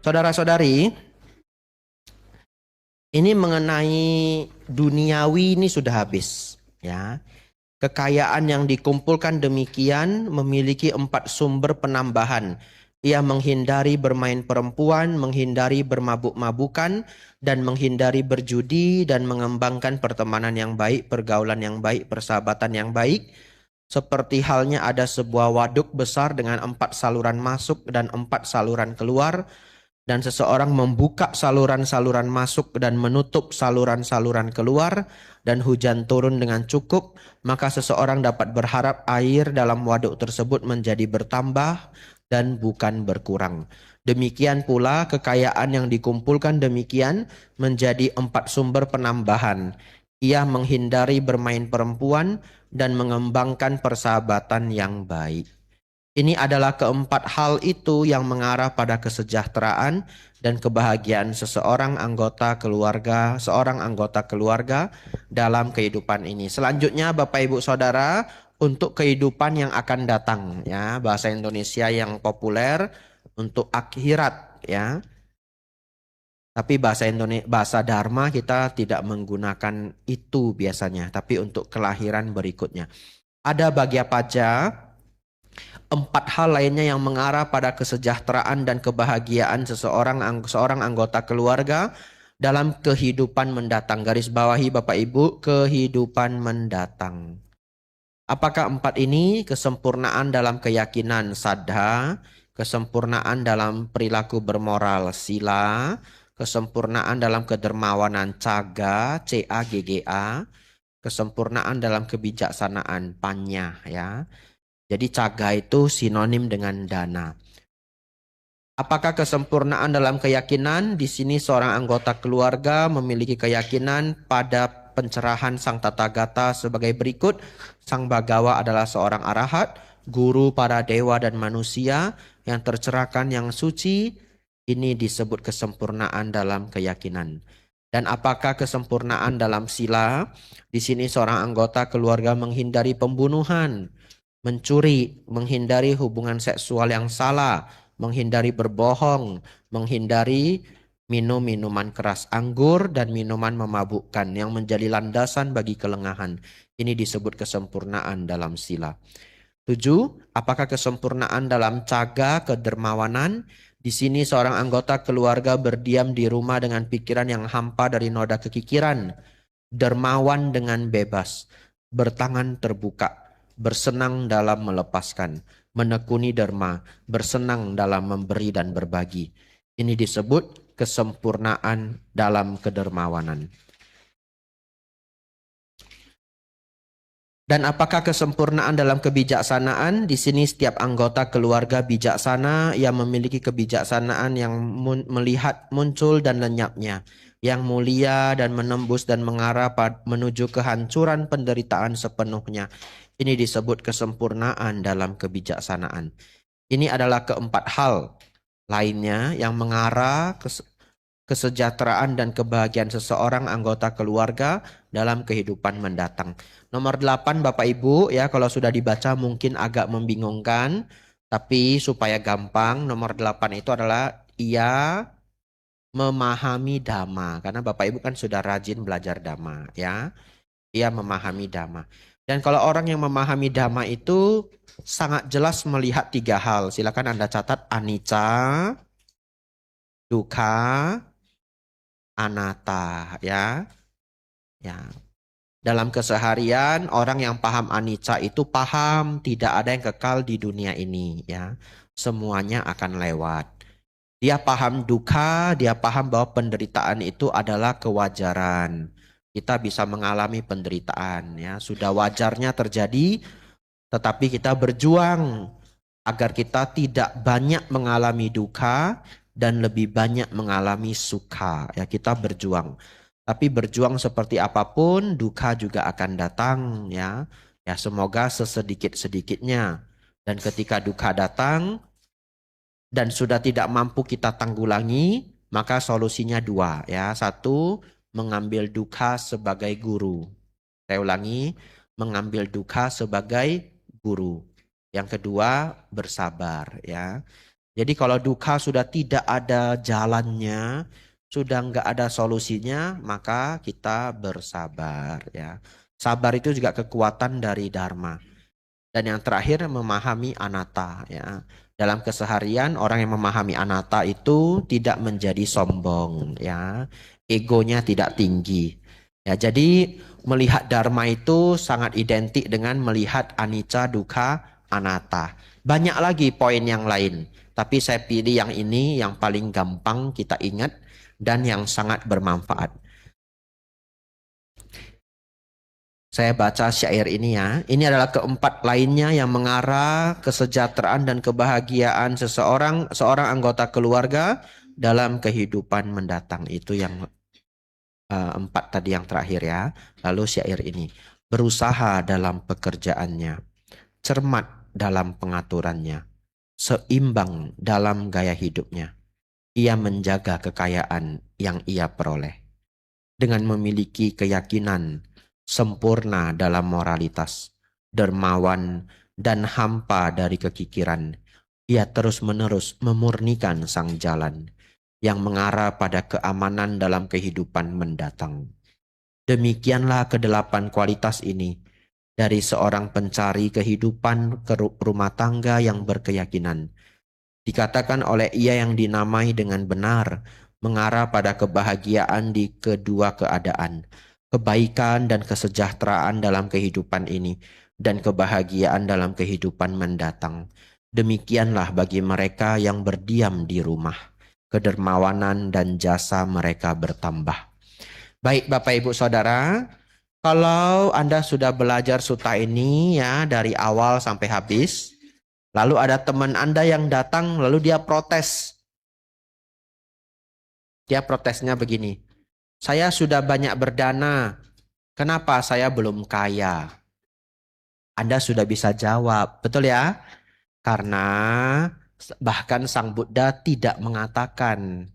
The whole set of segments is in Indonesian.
Saudara-saudari, ini mengenai duniawi ini sudah habis, ya. Kekayaan yang dikumpulkan demikian memiliki 4 sumber penambahan. Ia menghindari bermain perempuan, menghindari bermabuk-mabukan, dan menghindari berjudi, dan mengembangkan pertemanan yang baik, pergaulan yang baik, persahabatan yang baik. Seperti halnya ada sebuah waduk besar dengan 4 saluran masuk dan 4 saluran keluar, dan seseorang membuka saluran-saluran masuk dan menutup saluran-saluran keluar, dan hujan turun dengan cukup, maka seseorang dapat berharap air dalam waduk tersebut menjadi bertambah dan bukan berkurang. Demikian pula kekayaan yang dikumpulkan demikian menjadi 4 sumber penambahan. Ia menghindari bermain perempuan dan mengembangkan persahabatan yang baik. Ini adalah keempat hal itu yang mengarah pada kesejahteraan dan kebahagiaan seorang anggota keluarga dalam kehidupan ini. Selanjutnya Bapak Ibu Saudara, untuk kehidupan yang akan datang, ya, bahasa Indonesia yang populer untuk akhirat, ya. Tapi bahasa Dharma kita tidak menggunakan itu biasanya, tapi untuk kelahiran berikutnya. Ada bagi apa aja 4 hal lainnya yang mengarah pada kesejahteraan dan kebahagiaan seorang anggota keluarga dalam kehidupan mendatang. Garis bawahi Bapak Ibu, kehidupan mendatang. Apakah 4 ini? Kesempurnaan dalam keyakinan saddha, kesempurnaan dalam perilaku bermoral sila, kesempurnaan dalam kedermawanan caga, CAGGA, kesempurnaan dalam kebijaksanaan panya, ya. Jadi caga itu sinonim dengan dana. Apakah kesempurnaan dalam keyakinan? Di sini seorang anggota keluarga memiliki keyakinan pada pencerahan Sang Tathagata sebagai berikut. Sang Bagawa adalah seorang arahat, guru para dewa dan manusia yang tercerahkan, yang suci. Ini disebut kesempurnaan dalam keyakinan. Dan apakah kesempurnaan dalam sila? Di sini seorang anggota keluarga menghindari pembunuhan, mencuri, menghindari hubungan seksual yang salah, menghindari berbohong, menghindari minum minuman keras anggur dan minuman memabukkan yang menjadi landasan bagi kelengahan. Ini disebut kesempurnaan dalam sila. 7. Apakah kesempurnaan dalam caga, kedermawanan? Di sini seorang anggota keluarga berdiam di rumah dengan pikiran yang hampa dari noda kekikiran, dermawan dengan bebas, bertangan terbuka, bersenang dalam melepaskan, menekuni dharma, bersenang dalam memberi dan berbagi. Ini disebut kesempurnaan dalam kedermawanan. Dan apakah kesempurnaan dalam kebijaksanaan? Di sini setiap anggota keluarga bijaksana yang memiliki kebijaksanaan yang melihat muncul dan lenyapnya, yang mulia dan menembus dan mengarah menuju kehancuran penderitaan sepenuhnya. Ini disebut kesempurnaan dalam kebijaksanaan. Ini adalah keempat hal lainnya yang mengarah kesejahteraan dan kebahagiaan seseorang anggota keluarga dalam kehidupan mendatang. Nomor 8 Bapak Ibu, ya, kalau sudah dibaca mungkin agak membingungkan, tapi supaya gampang, nomor 8 itu adalah ia memahami dhamma, karena Bapak Ibu kan sudah rajin belajar dhamma, ya. Ia memahami dhamma. Dan kalau orang yang memahami dhamma itu sangat jelas melihat 3 hal. Silakan Anda catat: anicca, dukkha, anatta, ya. Ya. Dalam keseharian orang yang paham anicca itu paham tidak ada yang kekal di dunia ini, ya. Semuanya akan lewat. Dia paham dukkha, dia paham bahwa penderitaan itu adalah kewajaran. Kita bisa mengalami penderitaan, ya. Sudah wajarnya terjadi, tetapi kita berjuang agar kita tidak banyak mengalami dukkha dan lebih banyak mengalami sukha, ya. Kita berjuang. Tapi berjuang seperti apapun, dukkha juga akan datang, ya. Ya, semoga sesedikit-sedikitnya. Dan ketika dukkha datang dan sudah tidak mampu kita tanggulangi, maka solusinya 2, ya. 1, mengambil dukkha sebagai guru. Saya ulangi, mengambil dukkha sebagai guru. Yang kedua, bersabar, ya. Jadi kalau duka sudah tidak ada jalannya, sudah nggak ada solusinya, maka kita bersabar ya. Sabar itu juga kekuatan dari Dharma. Dan yang terakhir memahami anatta ya. Dalam keseharian orang yang memahami anatta itu tidak menjadi sombong ya. Egonya tidak tinggi. Ya, jadi melihat dharma itu sangat identik dengan melihat anicca, dukkha, anatta. Banyak lagi poin yang lain, tapi saya pilih yang ini yang paling gampang kita ingat dan yang sangat bermanfaat. Saya baca syair ini ya. Ini adalah keempat lainnya yang mengarah kesejahteraan dan kebahagiaan seorang anggota keluarga dalam kehidupan mendatang. Itu yang empat tadi yang terakhir ya. Lalu syair ini. Berusaha dalam pekerjaannya. Cermat dalam pengaturannya. Seimbang dalam gaya hidupnya. Ia menjaga kekayaan yang ia peroleh. Dengan memiliki keyakinan sempurna dalam moralitas, dermawan, dan hampa dari kekikiran, ia terus-menerus memurnikan sang jalan yang mengarah pada keamanan dalam kehidupan mendatang. Demikianlah kedelapan kualitas ini dari seorang pencari kehidupan ke rumah tangga yang berkeyakinan. Dikatakan oleh ia yang dinamai dengan benar, mengarah pada kebahagiaan di kedua keadaan, kebaikan dan kesejahteraan dalam kehidupan ini, dan kebahagiaan dalam kehidupan mendatang. Demikianlah bagi mereka yang berdiam di rumah, kedermawanan dan jasa mereka bertambah. Baik Bapak Ibu Saudara, kalau Anda sudah belajar sutta ini ya dari awal sampai habis, lalu ada teman Anda yang datang, lalu dia protes. Dia protesnya begini, saya sudah banyak berdana, kenapa saya belum kaya? Anda sudah bisa jawab, betul ya? Karena bahkan Sang Buddha tidak mengatakan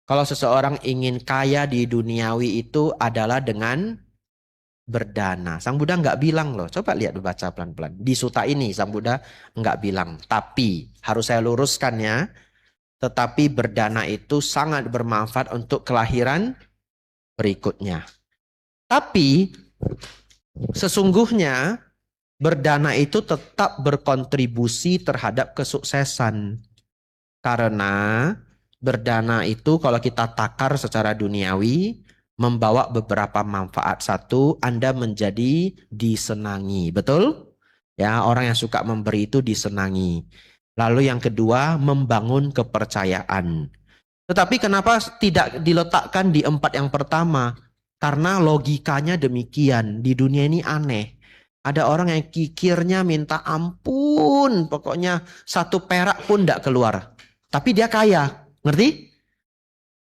kalau seseorang ingin kaya di duniawi itu adalah dengan berdana. Sang Buddha nggak bilang loh. Coba lihat baca pelan-pelan. Di sutta ini Sang Buddha nggak bilang. Tapi harus saya luruskan ya. Tetapi berdana itu sangat bermanfaat untuk kelahiran berikutnya. Tapi sesungguhnya berdana itu tetap berkontribusi terhadap kesuksesan. Karena berdana itu kalau kita takar secara duniawi membawa beberapa manfaat. Satu, Anda menjadi disenangi. Betul? Ya, orang yang suka memberi itu disenangi. Lalu yang kedua, membangun kepercayaan. Tetapi kenapa tidak diletakkan di empat yang pertama? Karena logikanya demikian. Di dunia ini aneh. Ada orang yang kikirnya minta ampun. Pokoknya 1 perak pun tidak keluar. Tapi dia kaya. Ngerti?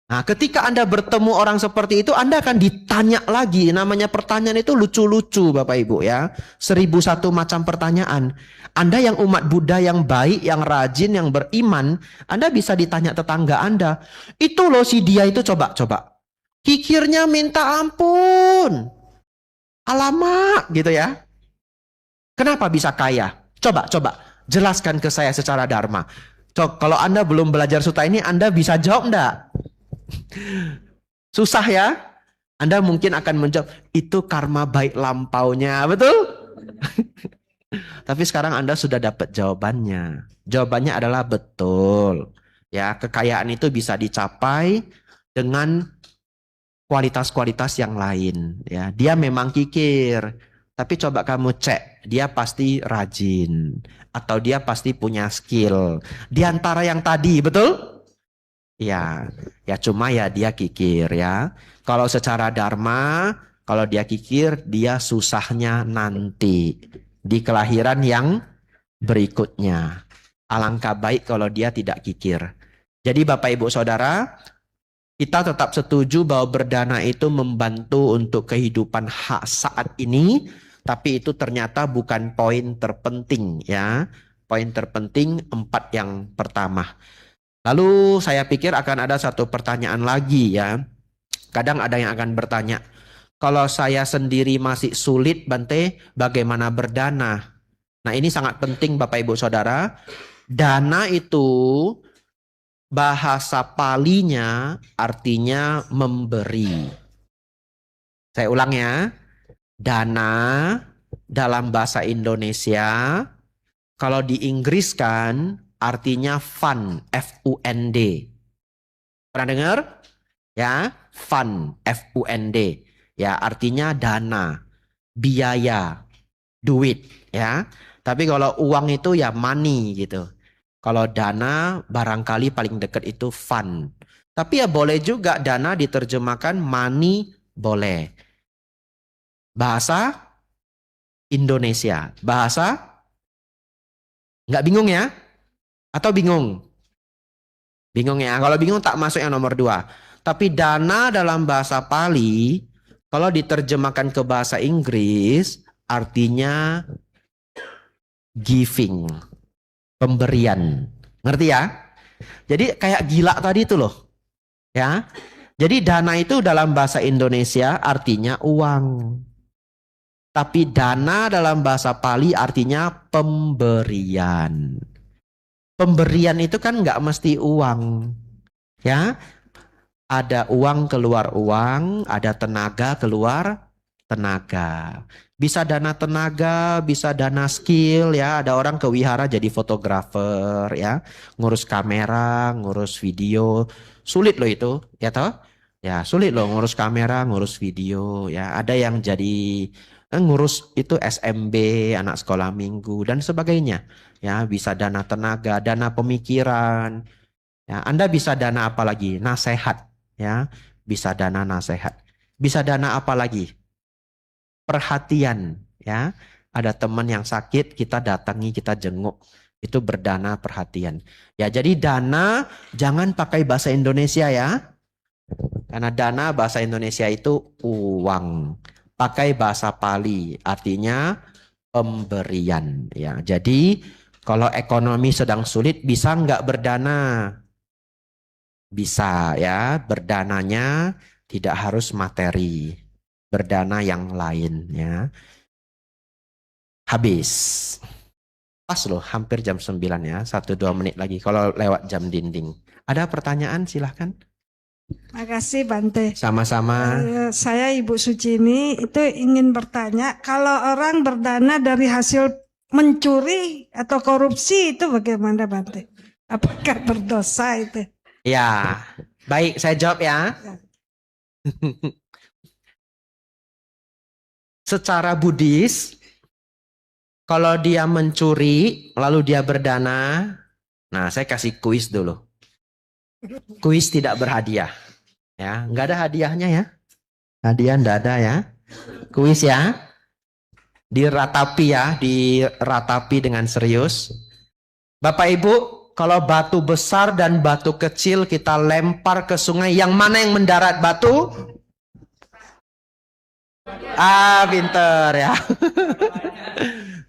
Nah, ketika Anda bertemu orang seperti itu, Anda akan ditanya lagi. Namanya pertanyaan itu lucu-lucu, Bapak Ibu ya. 1001 macam pertanyaan. Anda yang umat Buddha yang baik, yang rajin, yang beriman, Anda bisa ditanya tetangga Anda. Itu loh si dia itu coba. Kikirnya minta ampun. Alamak gitu ya. Kenapa bisa kaya? Coba. Jelaskan ke saya secara dharma. Kalau Anda belum belajar sutta ini, Anda bisa jawab enggak? Susah ya? Anda mungkin akan menjawab, itu karma baik lampaunya, betul? Tapi sekarang Anda sudah dapat jawabannya. Jawabannya adalah betul. Ya, kekayaan itu bisa dicapai dengan kualitas-kualitas yang lain. Ya, dia memang kikir, tapi coba kamu cek, dia pasti rajin atau dia pasti punya skill. Di antara yang tadi, betul? Ya cuma ya dia kikir ya. Kalau secara dharma, kalau dia kikir, dia susahnya nanti di kelahiran yang berikutnya. Alangkah baik kalau dia tidak kikir. Jadi Bapak Ibu Saudara, kita tetap setuju bahwa berdana itu membantu untuk kehidupan hak saat ini, tapi itu ternyata bukan poin terpenting ya. Poin terpenting 4 yang pertama. Lalu saya pikir akan ada satu pertanyaan lagi ya. Kadang ada yang akan bertanya, kalau saya sendiri masih sulit Bante, bagaimana berdana? Nah ini sangat penting Bapak Ibu Saudara. Dana itu bahasa Palinya artinya memberi. Saya ulang ya. Dana dalam bahasa Indonesia, kalau diinggriskan artinya fund, F-U-N-D. Pernah dengar? Ya, fund, F-U-N-D. Ya, artinya dana, biaya, duit. Ya, tapi kalau uang itu ya money gitu. Kalau dana barangkali paling dekat itu fund. Tapi ya boleh juga dana diterjemahkan money, boleh. Bahasa Indonesia. Bahasa nggak bingung ya? Atau bingung? Bingung ya? Kalau bingung tak masuk yang nomor 2. Tapi dana dalam bahasa Pali, kalau diterjemahkan ke bahasa Inggris, artinya giving. Pemberian. Ngerti ya? Jadi kayak gila tadi itu loh. Ya. Jadi dana itu dalam bahasa Indonesia artinya uang. Tapi dana dalam bahasa Pali artinya pemberian. Pemberian itu kan nggak mesti uang. Ya, ada uang keluar uang, ada tenaga keluar tenaga. Bisa dana tenaga, bisa dana skill ya. Ada orang ke wihara jadi fotografer ya, ngurus kamera, ngurus video. Sulit loh itu, ya toh? Ya, sulit loh ngurus kamera, ngurus video ya. Ada yang jadi ngurus itu SMB, anak sekolah minggu dan sebagainya. Ya, bisa dana tenaga, dana pemikiran. Ya, Anda bisa dana apa lagi? Nasehat ya. Bisa dana nasehat. Bisa dana apa lagi? Perhatian ya. Ada teman yang sakit, kita datangi, kita jenguk. Itu berdana perhatian. Ya, jadi dana jangan pakai bahasa Indonesia ya. Karena dana bahasa Indonesia itu uang. Pakai bahasa Pali, artinya pemberian ya. Jadi kalau ekonomi sedang sulit bisa nggak berdana? Bisa ya, berdananya tidak harus materi. Berdana yang lain ya. Habis. Pas loh, hampir jam 9 ya. 1-2 menit lagi kalau lewat jam dinding. Ada pertanyaan silahkan. Makasih Bante. Sama-sama. Saya Ibu Sucini itu ingin bertanya, kalau orang berdana dari hasil mencuri atau korupsi itu bagaimana Bante? Apakah berdosa itu? Ya, baik saya jawab ya. Secara Buddhis, kalau dia mencuri lalu dia berdana, nah saya kasih kuis dulu. Kuis tidak berhadiah. Ya, nggak ada hadiahnya ya. Hadiah nggak ada ya. Kuis ya. Diratapi ya, diratapi dengan serius. Bapak Ibu, kalau batu besar dan batu kecil kita lempar ke sungai, yang mana yang mendarat batu? Pinter ya.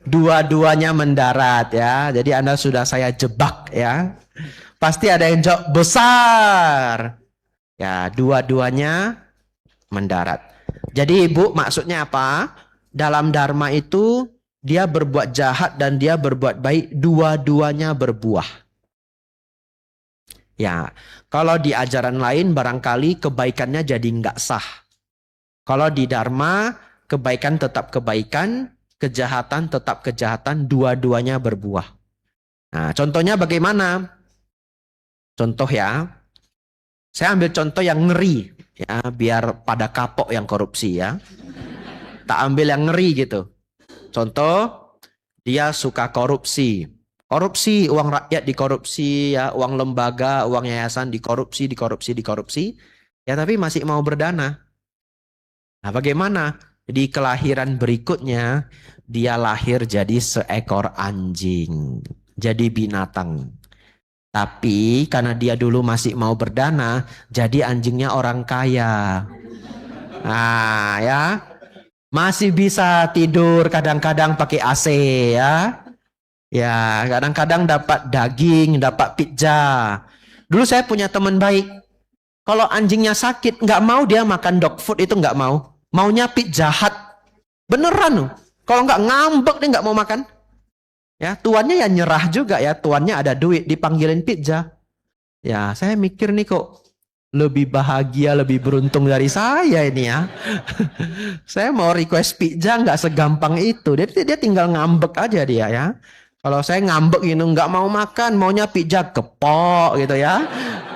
Dua-duanya mendarat ya. Jadi Anda sudah saya jebak ya. Pasti ada yang jawab besar. Ya, dua-duanya mendarat. Jadi Ibu, maksudnya apa? Dalam Dharma itu dia berbuat jahat dan dia berbuat baik, dua-duanya berbuah. Ya, kalau di ajaran lain barangkali kebaikannya jadi nggak sah. Kalau di Dharma, kebaikan tetap kebaikan, kejahatan tetap kejahatan, dua-duanya berbuah. Nah, contohnya bagaimana? Contoh ya, saya ambil contoh yang ngeri, ya, biar pada kapok yang korupsi ya. Tak ambil yang ngeri gitu. Contoh, dia suka korupsi. Korupsi, uang rakyat dikorupsi, ya, uang lembaga, uang yayasan dikorupsi. Ya, tapi masih mau berdana. Nah, bagaimana? Di kelahiran berikutnya, dia lahir jadi seekor anjing. Jadi binatang. Tapi karena dia dulu masih mau berdana, jadi anjingnya orang kaya. Nah, ya. Masih bisa tidur kadang-kadang pakai AC ya. Ya, kadang-kadang dapat daging, dapat pizza. Dulu saya punya teman baik. Kalau anjingnya sakit, nggak mau dia makan dog food itu nggak mau. Maunya pizza hut. Beneran loh. Kalau nggak ngambek dia nggak mau makan. Ya, tuannya ya nyerah juga ya, tuannya ada duit, dipanggilin pizza. Ya, saya mikir nih kok lebih bahagia, lebih beruntung dari saya ini ya. Saya mau request pizza nggak segampang itu. Dia tinggal ngambek aja dia ya. Kalau saya ngambek gitu, nggak mau makan, maunya pizza kepok gitu ya.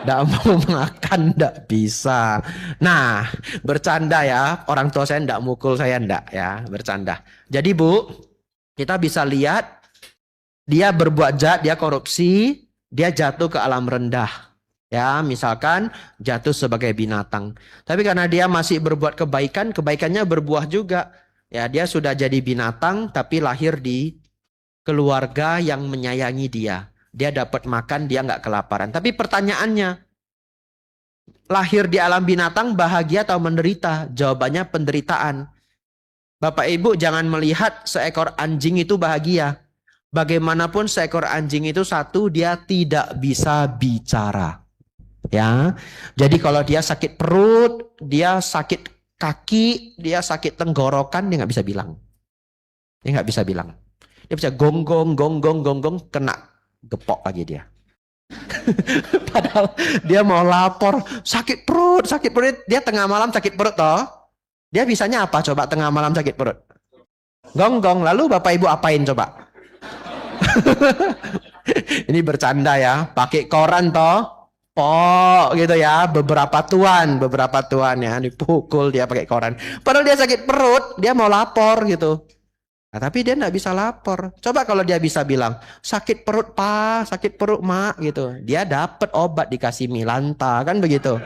Nggak mau makan, nggak bisa. Nah, bercanda ya. Orang tua saya nggak mukul saya, nggak ya. Bercanda. Jadi Bu, kita bisa lihat dia berbuat jahat, dia korupsi, dia jatuh ke alam rendah. Ya, misalkan jatuh sebagai binatang. Tapi karena dia masih berbuat kebaikan, kebaikannya berbuah juga. Ya, dia sudah jadi binatang tapi lahir di keluarga yang menyayangi dia. Dia dapat makan, dia nggak kelaparan. Tapi pertanyaannya, lahir di alam binatang bahagia atau menderita? Jawabannya penderitaan. Bapak Ibu jangan melihat seekor anjing itu bahagia. Bagaimanapun seekor anjing itu satu, dia tidak bisa bicara. Ya, jadi kalau dia sakit perut, dia sakit kaki, dia sakit tenggorokan, dia nggak bisa bilang. Dia nggak bisa bilang. Dia bisa gonggong, gonggong, gonggong, kena gepok lagi dia. Padahal dia mau lapor, sakit perut, dia tengah malam sakit perut toh. Dia bisanya apa coba tengah malam sakit perut? Gonggong, lalu Bapak Ibu apain coba? Ini bercanda ya, pakai koran toh. Oh gitu ya, beberapa tuan ya dipukul dia pakai koran. Padahal dia sakit perut, dia mau lapor gitu. Nah, tapi dia nggak bisa lapor. Coba kalau dia bisa bilang sakit perut pak, sakit perut mak gitu, dia dapat obat dikasih Milanta kan begitu.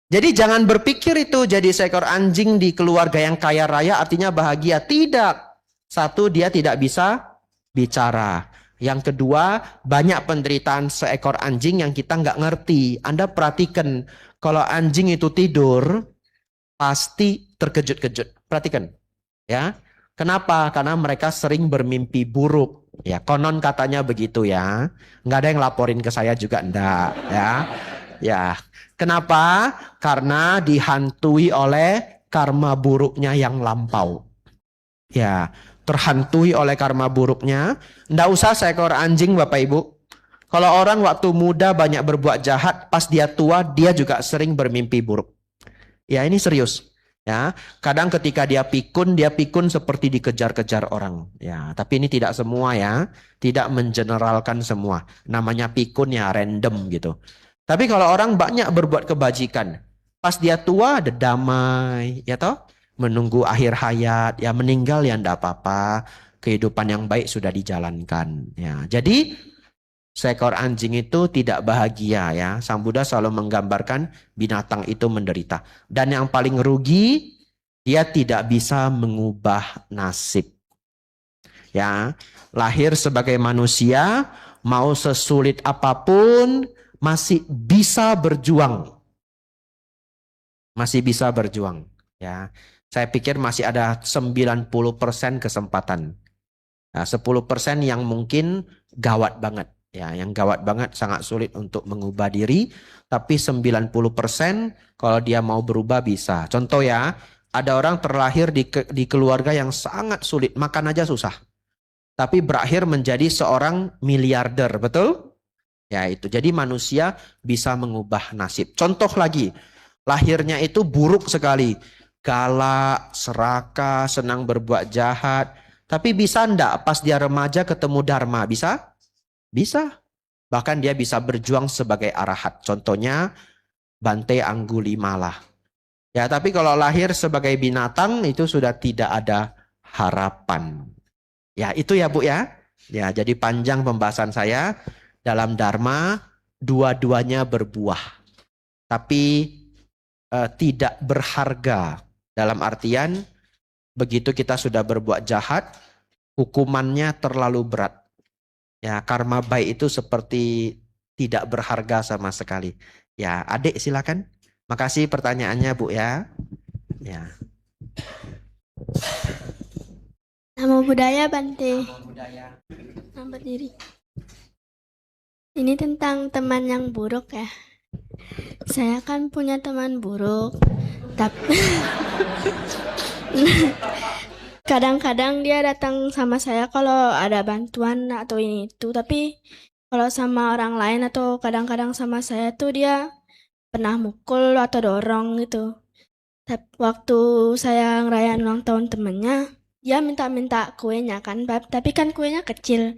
Jadi jangan berpikir itu jadi seekor anjing di keluarga yang kaya raya artinya bahagia. Tidak. Satu, dia tidak bisa bicara. Yang kedua, banyak penderitaan seekor anjing yang kita nggak ngerti. Anda perhatikan, kalau anjing itu tidur, pasti terkejut-kejut. Perhatikan, ya. Kenapa? Karena mereka sering bermimpi buruk. Ya, konon katanya begitu ya. Nggak ada yang laporin ke saya juga, enggak. Ya, ya. Kenapa? Karena dihantui oleh karma buruknya yang lampau. Ya, terhantui oleh karma buruknya. Nggak usah seekor anjing Bapak Ibu. Kalau orang waktu muda banyak berbuat jahat, pas dia tua dia juga sering bermimpi buruk. Ya ini serius. Ya, kadang ketika dia pikun seperti dikejar-kejar orang. Ya, tapi ini tidak semua ya, tidak mengeneralkan semua. Namanya pikun ya random gitu. Tapi kalau orang banyak berbuat kebajikan, pas dia tua ada damai, ya toh? Menunggu akhir hayat, ya meninggal ya enggak apa-apa, kehidupan yang baik sudah dijalankan. Ya, jadi seekor anjing itu tidak bahagia ya. Sang Buddha selalu menggambarkan binatang itu menderita. Dan yang paling rugi, dia tidak bisa mengubah nasib. Ya, lahir sebagai manusia, mau sesulit apapun, masih bisa berjuang. Masih bisa berjuang. Ya, saya pikir masih ada 90% kesempatan. Nah, 10% yang mungkin gawat banget. Ya, yang gawat banget sangat sulit untuk mengubah diri. Tapi 90% kalau dia mau berubah bisa. Contoh ya, ada orang terlahir di keluarga yang sangat sulit. Makan aja susah. Tapi berakhir menjadi seorang miliarder, betul? Ya itu. Jadi manusia bisa mengubah nasib. Contoh lagi, lahirnya itu buruk sekali. Galak, serakah, senang berbuat jahat. Tapi bisa enggak pas dia remaja ketemu Dharma? Bisa? Bisa. Bahkan dia bisa berjuang sebagai arahat. Contohnya Bante Anggulimala. Ya, tapi kalau lahir sebagai binatang itu sudah tidak ada harapan. Ya, itu ya Bu ya. Ya, jadi panjang pembahasan saya. Dalam Dharma, dua-duanya berbuah. Tapi tidak berharga. Dalam artian, begitu kita sudah berbuat jahat, hukumannya terlalu berat. Ya, karma baik itu seperti tidak berharga sama sekali. Ya, adik silakan. Makasih pertanyaannya Bu ya. Ya. Namo Buddhaya Bante. Namo Buddhaya. Nah, berdiri. Ini tentang teman yang buruk ya. Saya kan punya teman buruk, tapi Kadang-kadang dia datang sama saya kalau ada bantuan atau ini itu, tapi kalau sama orang lain atau kadang-kadang sama saya tuh dia pernah mukul atau dorong gitu. Waktu saya ngerayain ulang tahun temennya, dia minta-minta kuenya kan, tapi kan kuenya kecil.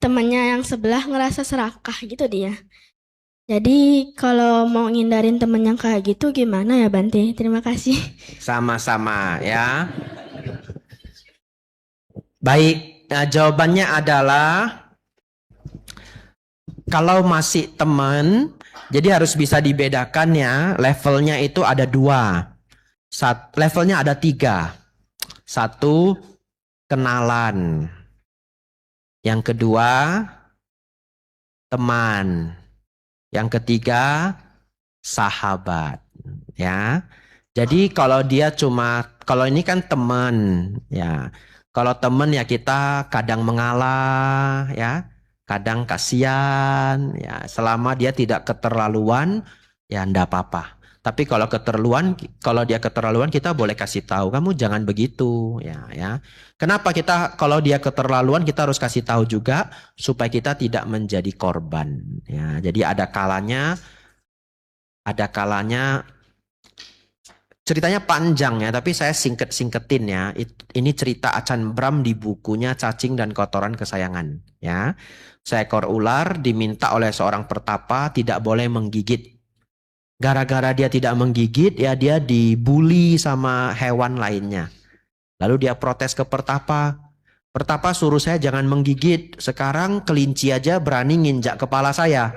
Temennya yang sebelah ngerasa serakah gitu dia. Jadi kalau mau ngindarin temen yang kayak gitu gimana ya Bante? Terima kasih. Sama-sama ya. Baik, nah, jawabannya adalah kalau masih teman, jadi harus bisa dibedakan ya. Levelnya itu ada dua. Levelnya ada tiga. Satu, kenalan. Yang kedua, teman. Yang ketiga, sahabat. Ya. Jadi kalau ini kan teman, ya. Kalau teman ya kita kadang mengalah, ya. Kadang kasihan, ya. Selama dia tidak keterlaluan, ya enggak apa-apa. Tapi kalau dia keterlaluan kita boleh kasih tahu, kamu jangan begitu, ya. Kenapa kalau dia keterlaluan kita harus kasih tahu juga supaya kita tidak menjadi korban, ya. Jadi ada kalanya ceritanya panjang ya, tapi saya singketin ya. Ini cerita Acan Bram di bukunya Cacing dan Kotoran Kesayangan, ya. Seekor ular diminta oleh seorang pertapa tidak boleh menggigit. Gara-gara dia tidak menggigit, ya dia dibully sama hewan lainnya. Lalu dia protes ke pertapa. Pertapa suruh saya jangan menggigit. Sekarang kelinci aja berani nginjak kepala saya.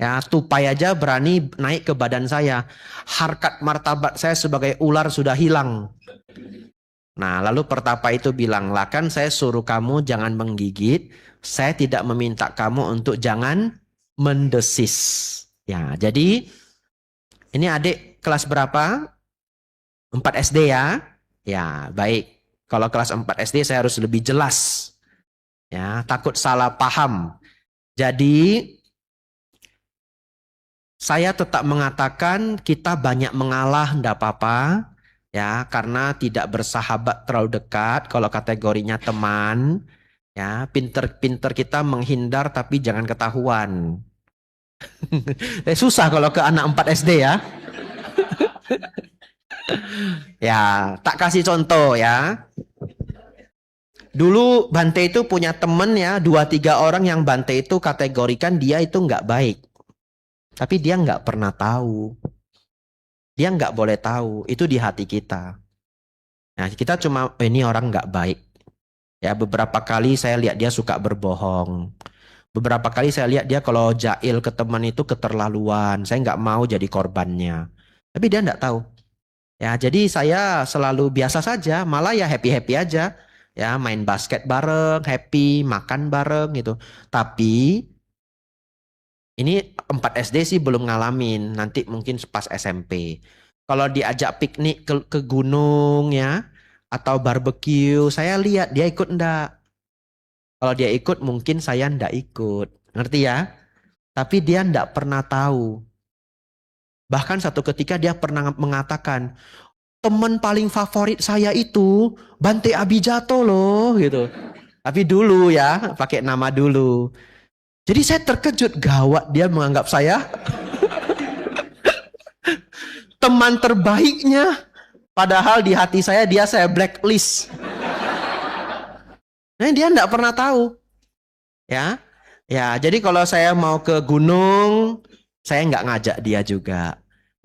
Ya, tupai aja berani naik ke badan saya. Harkat martabat saya sebagai ular sudah hilang. Nah, lalu pertapa itu bilang, lah kan saya suruh kamu jangan menggigit. Saya tidak meminta kamu untuk jangan mendesis. Ya, jadi ini adik kelas berapa? 4 SD ya? Ya, baik. Kalau kelas 4 SD saya harus lebih jelas. Ya, takut salah paham. Jadi saya tetap mengatakan kita banyak mengalah enggak apa-apa. Ya, karena tidak bersahabat terlalu dekat kalau kategorinya teman. Ya, pinter-pinter kita menghindar tapi jangan ketahuan. Susah kalau ke anak 4 SD ya. Ya, tak kasih contoh ya. Dulu Bante itu punya temen ya, 2-3 orang yang Bante itu kategorikan dia itu nggak baik. Tapi dia nggak pernah tahu. Dia nggak boleh tahu, itu di hati kita. Nah, kita cuma, ini orang nggak baik. Ya, beberapa kali saya lihat dia suka berbohong. Beberapa kali saya lihat dia kalau jail ke teman itu keterlaluan. Saya nggak mau jadi korbannya. Tapi dia nggak tahu. Ya, jadi saya selalu biasa saja. Malah ya happy-happy aja. Ya, main basket bareng, happy, makan bareng gitu. Tapi ini 4 SD sih belum ngalamin. Nanti mungkin pas SMP. Kalau diajak piknik ke gunung ya. Atau barbecue. Saya lihat dia ikut enggak. Kalau dia ikut mungkin saya ndak ikut. Ngerti ya? Tapi dia ndak pernah tahu. Bahkan satu ketika dia pernah mengatakan, teman paling favorit saya itu Bante Abijato loh gitu. Tapi dulu ya, pakai nama dulu. Jadi saya terkejut, gawat dia menganggap saya teman terbaiknya. Padahal di hati saya blacklist. Nah, dia enggak pernah tahu. Ya. Ya, jadi kalau saya mau ke gunung, saya enggak ngajak dia juga.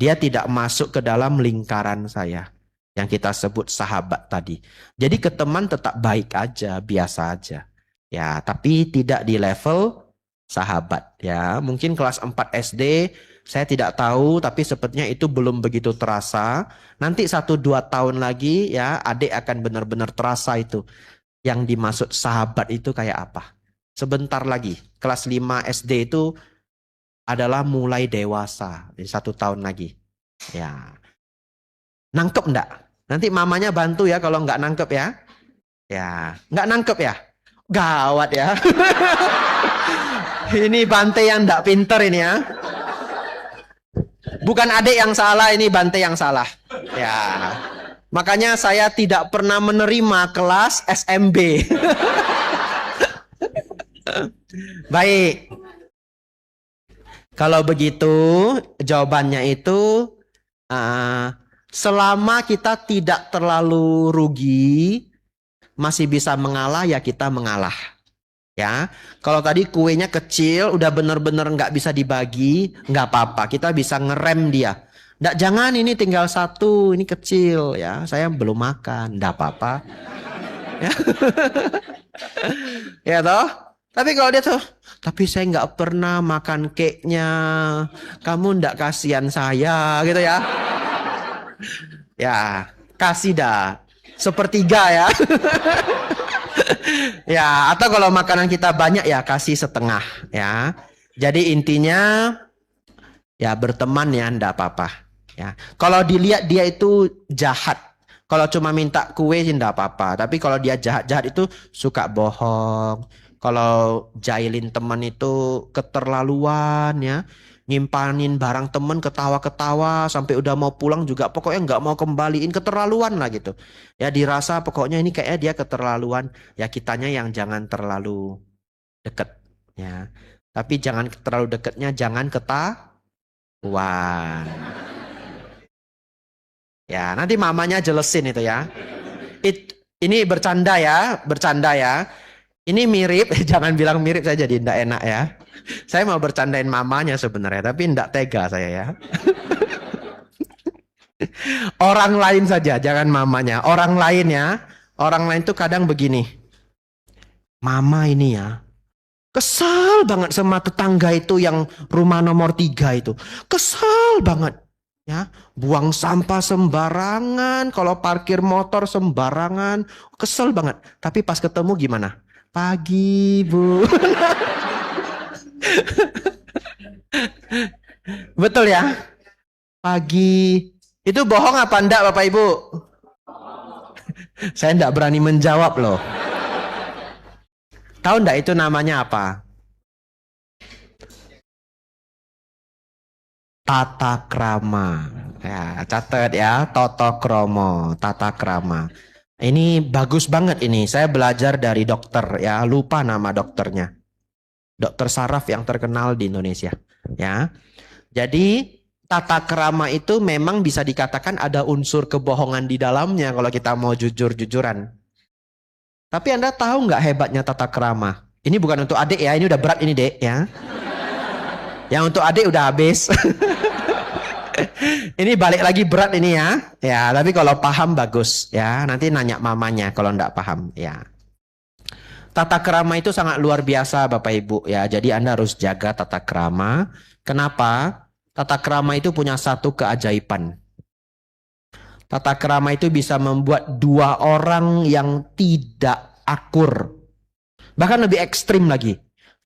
Dia tidak masuk ke dalam lingkaran saya. Yang kita sebut sahabat tadi. Jadi ke teman tetap baik aja, biasa aja. Ya, tapi tidak di level sahabat ya. Mungkin kelas 4 SD saya tidak tahu, tapi sepertinya itu belum begitu terasa. Nanti 1-2 tahun lagi ya, adik akan benar-benar terasa itu. Yang dimaksud sahabat itu kayak apa? Sebentar lagi, kelas 5 SD itu adalah mulai dewasa. Jadi 1 tahun lagi. Ya. Nangkep enggak? Nanti mamanya bantu ya kalau enggak nangkep ya. Ya, enggak nangkep ya? Gawat ya. Ini Bante yang enggak pinter ini ya. Bukan adik yang salah, ini Bante yang salah. Ya. Makanya saya tidak pernah menerima kelas SMB. Baik. Kalau begitu, jawabannya itu selama kita tidak terlalu rugi, masih bisa mengalah, ya kita mengalah. Ya, kalau tadi kuenya kecil, udah bener-bener nggak bisa dibagi, nggak apa-apa, kita bisa ngerem dia. Nggak, jangan ini tinggal satu, ini kecil ya, saya belum makan, nggak apa-apa. Ya, ya toh. Tapi kalau dia tuh, tapi saya nggak pernah makan cake-nya, kamu nggak kasihan saya, gitu ya? Ya, kasih dah, sepertiga ya. Ya, atau kalau makanan kita banyak ya kasih setengah ya. Jadi intinya ya berteman ya ndak apa-apa ya. Kalau dilihat dia itu jahat, kalau cuma minta kue sih ndak apa-apa. Tapi kalau dia jahat-jahat itu suka bohong. Kalau jahilin teman itu keterlaluan ya. Nyimpanin barang temen, ketawa-ketawa sampai udah mau pulang juga pokoknya nggak mau kembaliin, keterlaluan lah gitu. Ya dirasa pokoknya ini kayaknya dia keterlaluan. Ya kitanya yang jangan terlalu deket ya. Tapi jangan terlalu deketnya, jangan ketahuan. Ya nanti mamanya jelesin itu ya. Ini bercanda ya, bercanda ya. Ini mirip, jangan bilang mirip, saya jadi ndak enak ya. Saya mau bercandain mamanya sebenarnya, tapi ndak tega saya ya. Orang lain saja, jangan mamanya. Orang lain ya. Orang lain tuh kadang begini. Mama ini ya, kesal banget sama tetangga itu yang rumah nomor 3 itu. Kesal banget. Ya, buang sampah sembarangan, kalau parkir motor sembarangan, kesel banget. Tapi pas ketemu gimana? Pagi, Bu. Betul ya? Pagi. Itu bohong apa enggak Bapak Ibu? Saya enggak berani menjawab loh. Tahu enggak itu namanya apa? Tata krama. Ya, catat ya, toto kromo, tata krama. Ini bagus banget ini. Saya belajar dari dokter ya, lupa nama dokternya. Dokter saraf yang terkenal di Indonesia, ya. Jadi tata krama itu memang bisa dikatakan ada unsur kebohongan di dalamnya kalau kita mau jujur-jujuran. Tapi Anda tahu nggak hebatnya tata krama? Ini bukan untuk adik ya, ini udah berat ini Dek ya. Yang untuk adik udah habis. Ini balik lagi berat ini ya. Ya, tapi kalau paham bagus ya. Nanti nanya mamanya kalau nggak paham ya. Tata krama itu sangat luar biasa Bapak Ibu ya. Jadi Anda harus jaga tata krama. Kenapa? Tata krama itu punya satu keajaiban. Tata krama itu bisa membuat dua orang yang tidak akur. Bahkan lebih ekstrim lagi.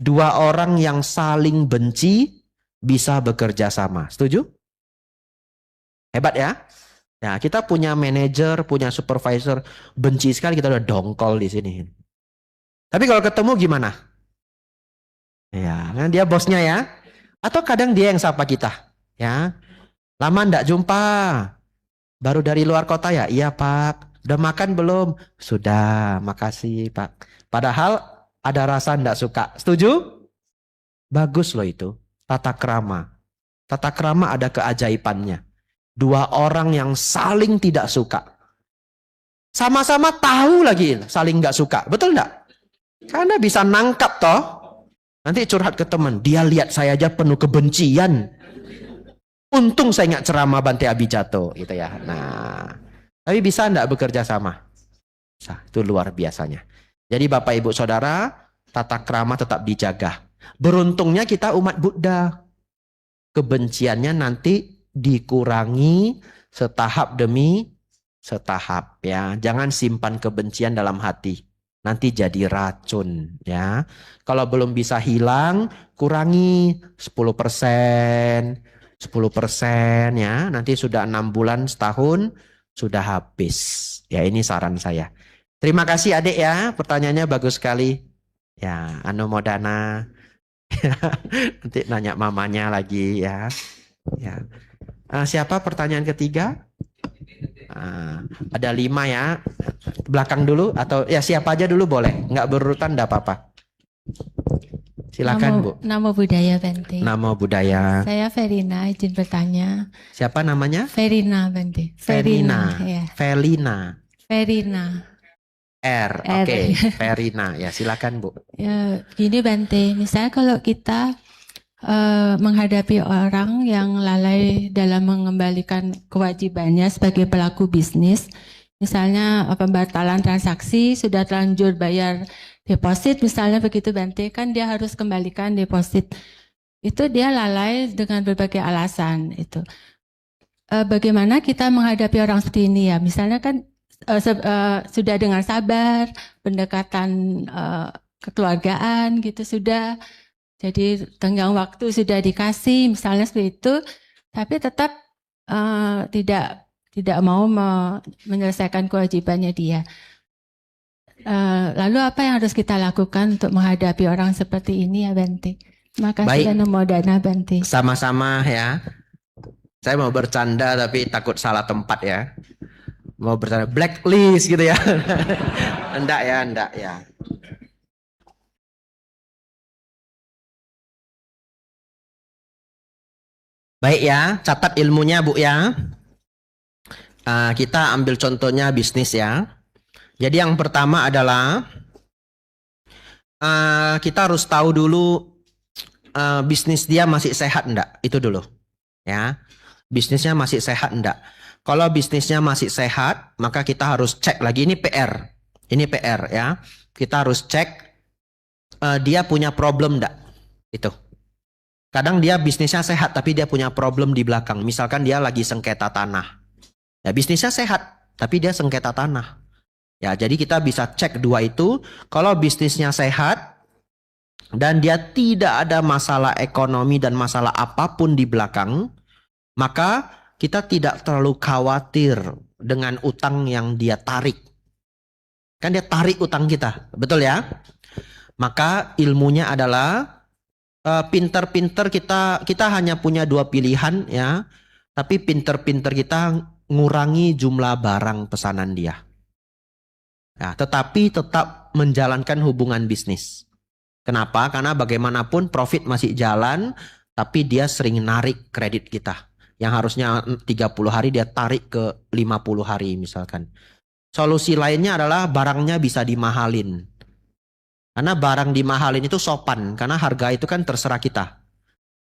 Dua orang yang saling benci bisa bekerja sama. Setuju? Hebat ya? Nah, kita punya manajer, punya supervisor, benci sekali, kita udah dongkol di sini. Tapi kalau ketemu gimana? Ya, kan dia bosnya ya. Atau kadang dia yang sapa kita, ya. Lama ndak jumpa. Baru dari luar kota ya? Iya, Pak. Udah makan belum? Sudah, makasih, Pak. Padahal ada rasa ndak suka. Setuju? Bagus loh itu. Tata krama. Tata krama ada keajaibannya. Dua orang yang saling tidak suka. Sama-sama tahu lagi saling nggak suka. Betul nggak? Karena bisa nangkap toh. Nanti curhat ke teman. Dia lihat saya aja penuh kebencian. Untung saya nggak ceramah Bante Abijato gitu ya. Nah, tapi bisa nggak bekerja sama? Bisa. Itu luar biasanya. Jadi Bapak Ibu Saudara, tata krama tetap dijaga. Beruntungnya kita umat Buddha. Kebenciannya nanti dikurangi setahap demi setahap ya. Jangan simpan kebencian dalam hati. Nanti jadi racun ya. Kalau belum bisa hilang, kurangi 10%, 10% ya. Nanti sudah 6 bulan, setahun, sudah habis. Ya ini saran saya. Terima kasih adik ya, pertanyaannya bagus sekali. Ya, Anumodana. Nanti nanya mamanya lagi ya. Ya. Siapa pertanyaan ketiga? Ah, ada 5 ya. Belakang dulu atau ya siapa aja dulu boleh. Nggak berurutan enggak apa-apa. Silakan Bu. Nama budaya Bante. Nama budaya. Saya Verina, izin bertanya. Siapa namanya? Verina Bante. Verina. Ya. Felina. Verina. R. R. Oke. Verina. Ya silakan Bu. Ya, gini Bante, misalnya kalau kita menghadapi orang yang lalai dalam mengembalikan kewajibannya sebagai pelaku bisnis, misalnya pembatalan transaksi, sudah terlanjur bayar deposit, misalnya begitu Bante, kan dia harus kembalikan deposit. Itu dia lalai dengan berbagai alasan itu. Bagaimana kita menghadapi orang seperti ini ya? Misalnya kan sudah dengan sabar, pendekatan kekeluargaan gitu sudah. Jadi tenggang waktu sudah dikasih, misalnya seperti itu, tapi tetap tidak mau menyelesaikan kewajibannya dia. Lalu apa yang harus kita lakukan untuk menghadapi orang seperti ini ya Bante? Terima kasih. Baik. Dan Namodana Bante. Sama-sama ya. Saya mau bercanda tapi takut salah tempat ya. Mau bercanda blacklist gitu ya. Enggak ya. Baik ya, catat ilmunya Bu ya. Kita ambil contohnya bisnis ya. Jadi yang pertama adalah kita harus tahu dulu bisnis dia masih sehat enggak, itu dulu ya. Bisnisnya masih sehat enggak. Kalau bisnisnya masih sehat, maka kita harus cek lagi, ini PR ya. Kita harus cek dia punya problem enggak, itu. Kadang dia bisnisnya sehat tapi dia punya problem di belakang. Misalkan dia lagi sengketa tanah. Ya bisnisnya sehat tapi dia sengketa tanah. Ya jadi kita bisa cek dua itu. Kalau bisnisnya sehat dan dia tidak ada masalah ekonomi dan masalah apapun di belakang, maka kita tidak terlalu khawatir dengan utang yang dia tarik. Kan dia tarik utang kita, betul ya? Maka ilmunya adalah pinter-pinter kita hanya punya dua pilihan ya, tapi pinter-pinter kita ngurangi jumlah barang pesanan dia. Ya, tetapi tetap menjalankan hubungan bisnis. Kenapa? Karena bagaimanapun profit masih jalan, tapi dia sering narik kredit kita. Yang harusnya 30 hari dia tarik ke 50 hari misalkan. Solusi lainnya adalah barangnya bisa dimahalin. Karena barang dimahalin itu sopan, karena harga itu kan terserah kita.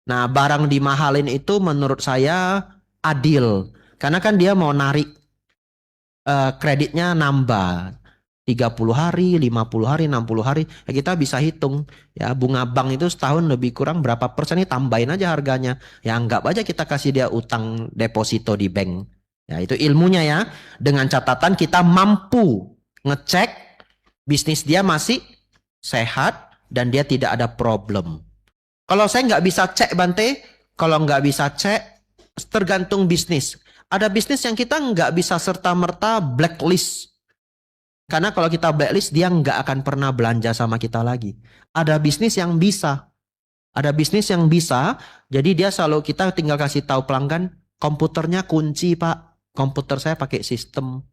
Nah, barang dimahalin itu menurut saya adil. Karena kan dia mau narik kreditnya nambah 30 hari, 50 hari, 60 hari. Ya kita bisa hitung ya, bunga bank itu setahun lebih kurang berapa persen, ini tambahin aja harganya. Ya anggap aja kita kasih dia utang deposito di bank. Ya itu ilmunya ya. Dengan catatan kita mampu ngecek bisnis dia masih sehat dan dia tidak ada problem. Kalau saya nggak bisa cek Bante, kalau nggak bisa cek tergantung bisnis. Ada bisnis yang kita nggak bisa serta-merta blacklist. Karena kalau kita blacklist dia nggak akan pernah belanja sama kita lagi. Ada bisnis yang bisa. Ada bisnis yang bisa, jadi dia selalu kita tinggal kasih tahu pelanggan, komputernya kunci Pak. Komputer saya pakai sistem.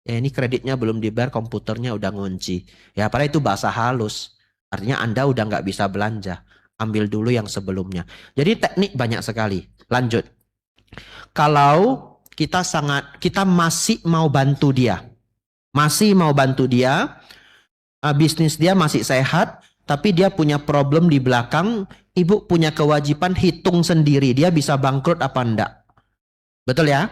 Ya ini kreditnya belum dibayar, komputernya udah ngunci. Ya padahal itu bahasa halus. Artinya Anda udah nggak bisa belanja. Ambil dulu yang sebelumnya. Jadi teknik banyak sekali. Lanjut. Kalau kita masih mau bantu dia. Masih mau bantu dia. Bisnis dia masih sehat. Tapi dia punya problem di belakang. Ibu punya kewajiban hitung sendiri. Dia bisa bangkrut apa enggak. Betul ya?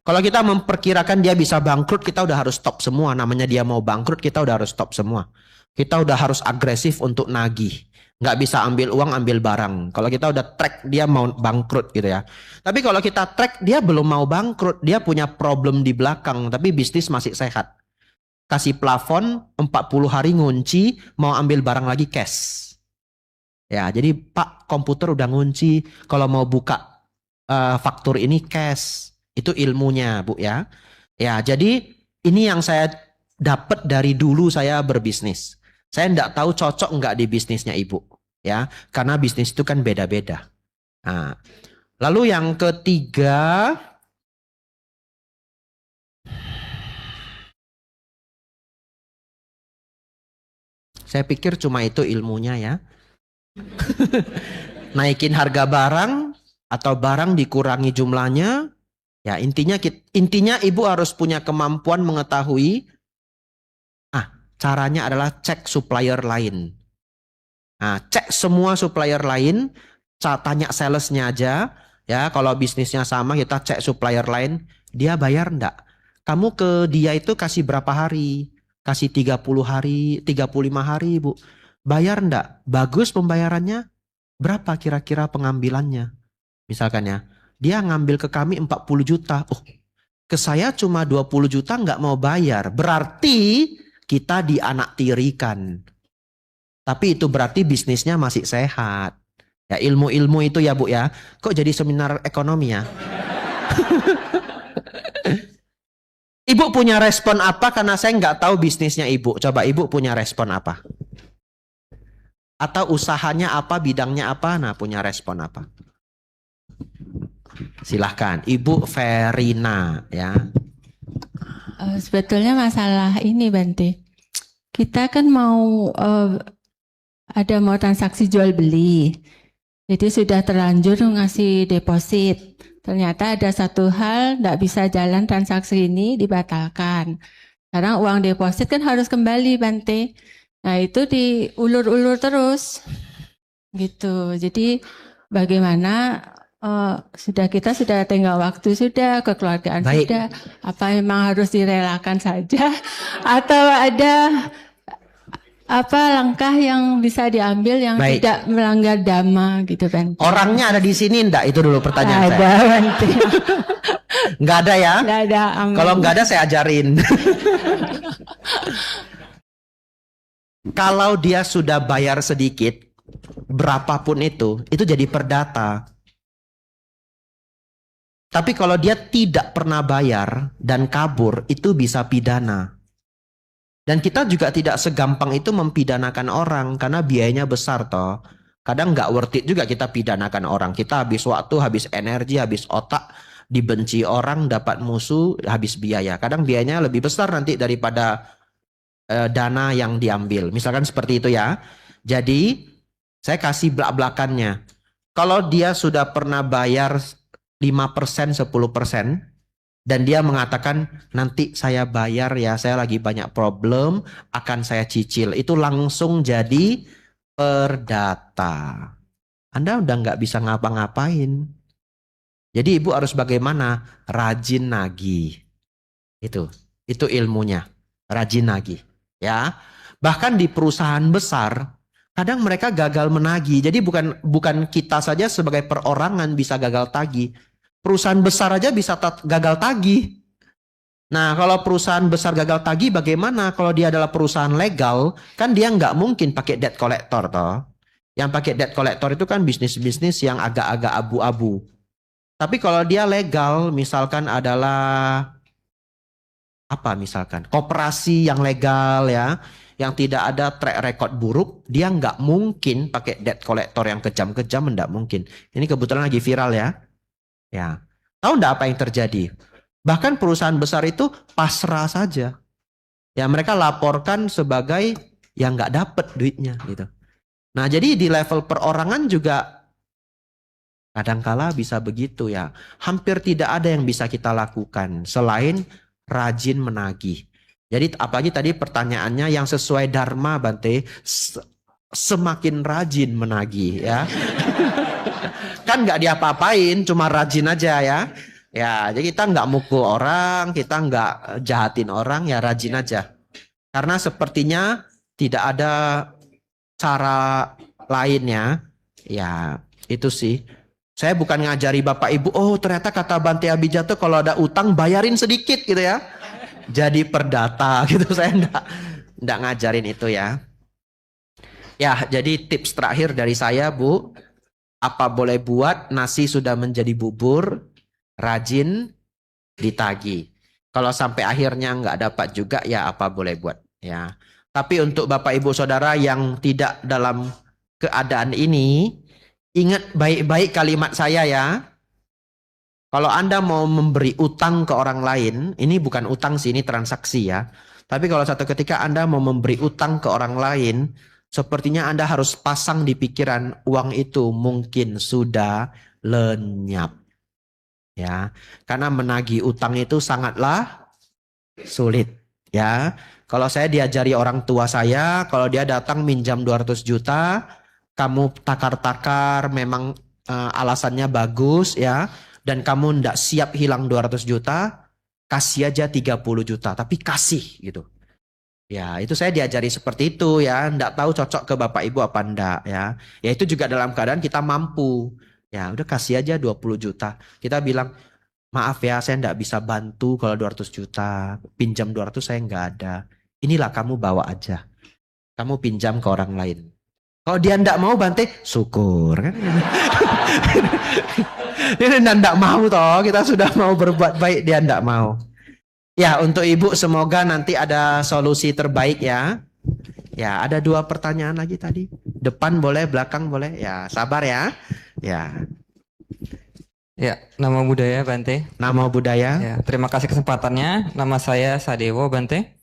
Kalau kita memperkirakan dia bisa bangkrut, kita udah harus stop semua. Namanya dia mau bangkrut, kita udah harus stop semua. Kita udah harus agresif untuk nagih. Nggak bisa ambil uang, ambil barang. Kalau kita udah track dia mau bangkrut gitu ya. Tapi kalau kita track dia belum mau bangkrut, dia punya problem di belakang, tapi bisnis masih sehat. Kasih plafon 40 hari ngunci, mau ambil barang lagi cash. Ya, jadi Pak komputer udah ngunci, kalau mau buka faktur ini cash. Itu ilmunya Bu ya. Ya jadi ini yang saya dapat dari dulu saya berbisnis. Saya enggak tahu cocok enggak di bisnisnya Ibu. Ya, karena bisnis itu kan beda-beda. Nah, lalu yang ketiga, Saya pikir cuma itu ilmunya ya. Naikin harga barang atau barang dikurangi jumlahnya. Ya, intinya ibu harus punya kemampuan mengetahui caranya adalah cek supplier lain. Nah, cek semua supplier lain, tanya salesnya aja. Ya, kalau bisnisnya sama kita cek supplier lain, dia bayar enggak? Kamu ke dia itu kasih berapa hari? Kasih 30 hari, 35 hari, Bu. Bayar enggak? Bagus pembayarannya? Berapa kira-kira pengambilannya? Misalkan ya, dia ngambil ke kami 40 juta. Oh, ke saya cuma 20 juta enggak mau bayar. Berarti kita dianaktirikan. Tapi itu berarti bisnisnya masih sehat. Ya, ilmu-ilmu itu ya Bu ya. Kok jadi seminar ekonomi ya? Ibu punya respon apa? Karena saya nggak tahu bisnisnya ibu. Coba ibu punya respon apa? Atau usahanya apa, bidangnya apa? Nah, punya respon apa? Silahkan, Ibu Verina ya. Sebetulnya masalah ini Bante, kita kan mau mau transaksi jual beli, jadi sudah terlanjur ngasih deposit. Ternyata ada satu hal tidak bisa jalan, transaksi ini dibatalkan. Sekarang uang deposit kan harus kembali Bante. Nah itu diulur-ulur terus, gitu. Jadi bagaimana? Kita sudah tinggal waktu, sudah kekeluargaan. Baik. Sudah, apa memang harus direlakan saja atau ada apa langkah yang bisa diambil yang Baik. tidak melanggar dhamma gitu Bante? Orangnya ada di sini enggak? Itu dulu pertanyaan Ada saya. Bante. Nggak ada ya? Nggak ada. Amin. Kalau nggak ada saya ajarin. Kalau dia sudah bayar sedikit, berapapun itu jadi perdata. Tapi kalau dia tidak pernah bayar dan kabur, itu bisa pidana. Dan kita juga tidak segampang itu mempidanakan orang karena biayanya besar toh. Kadang nggak worth it juga kita pidanakan orang. Kita habis waktu, habis energi, habis otak, dibenci orang, dapat musuh, habis biaya. Kadang biayanya lebih besar nanti daripada dana yang diambil. Misalkan seperti itu ya. Jadi saya kasih belak-belakannya. Kalau dia sudah pernah bayar 5%, 10%, dan dia mengatakan nanti saya bayar ya, saya lagi banyak problem, akan saya cicil. Itu langsung jadi perdata. Anda udah nggak bisa ngapa-ngapain. Jadi ibu harus bagaimana? Rajin nagih. Itu ilmunya. Rajin nagih. Ya, bahkan di perusahaan besar kadang mereka gagal menagih. Jadi bukan kita saja sebagai perorangan bisa gagal tagih. Perusahaan besar aja bisa gagal tagih. Nah, kalau perusahaan besar gagal tagih bagaimana? Kalau dia adalah perusahaan legal, kan dia nggak mungkin pakai debt collector toh. Yang pakai debt collector itu kan bisnis-bisnis yang agak-agak abu-abu. Tapi kalau dia legal, misalkan adalah misalkan koperasi yang legal ya, yang tidak ada track record buruk, dia nggak mungkin pakai debt collector yang kejam-kejam, nggak mungkin. Ini kebetulan lagi viral ya. Ya, tahu nggak apa yang terjadi? Bahkan perusahaan besar itu pasrah saja. Ya, mereka laporkan sebagai yang nggak dapet duitnya gitu. Nah, jadi di level perorangan juga kadangkala bisa begitu ya. Hampir tidak ada yang bisa kita lakukan selain rajin menagih. Jadi apalagi tadi pertanyaannya yang sesuai dharma Bante, semakin rajin menagih ya. Kan nggak diapa-apain, cuma rajin aja ya. Ya, jadi kita nggak mukul orang, kita nggak jahatin orang, ya rajin aja. Karena sepertinya tidak ada cara lainnya. Ya, itu sih. Saya bukan ngajari Bapak Ibu, oh ternyata kata Bante Abijito kalau ada utang bayarin sedikit gitu ya. Jadi perdata gitu, saya enggak ngajarin itu ya. Ya, jadi tips terakhir dari saya Bu, apa boleh buat, nasi sudah menjadi bubur, rajin ditagih. Kalau sampai akhirnya enggak dapat juga ya apa boleh buat ya. Tapi untuk Bapak Ibu Saudara yang tidak dalam keadaan ini, ingat baik-baik kalimat saya ya. Kalau Anda mau memberi utang ke orang lain, ini bukan utang sih, ini transaksi ya. Tapi kalau satu ketika Anda mau memberi utang ke orang lain, sepertinya Anda harus pasang di pikiran uang itu mungkin sudah lenyap. Ya, karena menagih utang itu sangatlah sulit. Ya, kalau saya diajari orang tua saya, kalau dia datang minjam 200 juta, kamu takar-takar memang alasannya bagus ya, dan kamu ndak siap hilang 200 juta, kasih aja 30 juta, tapi kasih gitu. Ya, itu saya diajari seperti itu ya, ndak tahu cocok ke Bapak Ibu apa ndak ya. Ya itu juga dalam keadaan kita mampu. Ya, udah kasih aja 20 juta. Kita bilang, maaf ya, saya ndak bisa bantu kalau 200 juta. Pinjam 200 saya nggak ada. Inilah kamu bawa aja. Kamu pinjam ke orang lain. Kalau dia ndak mau Bante, syukur kan. Ini ndak mau toh, kita sudah mau berbuat baik, dia ndak mau. Ya, untuk Ibu semoga nanti ada solusi terbaik ya. Ya, ada 2 pertanyaan lagi tadi. Depan boleh, belakang boleh. Ya, sabar ya. Ya. Ya, nama budaya Bante. Nama budaya. Ya, terima kasih kesempatannya. Nama saya Sadewo Bante.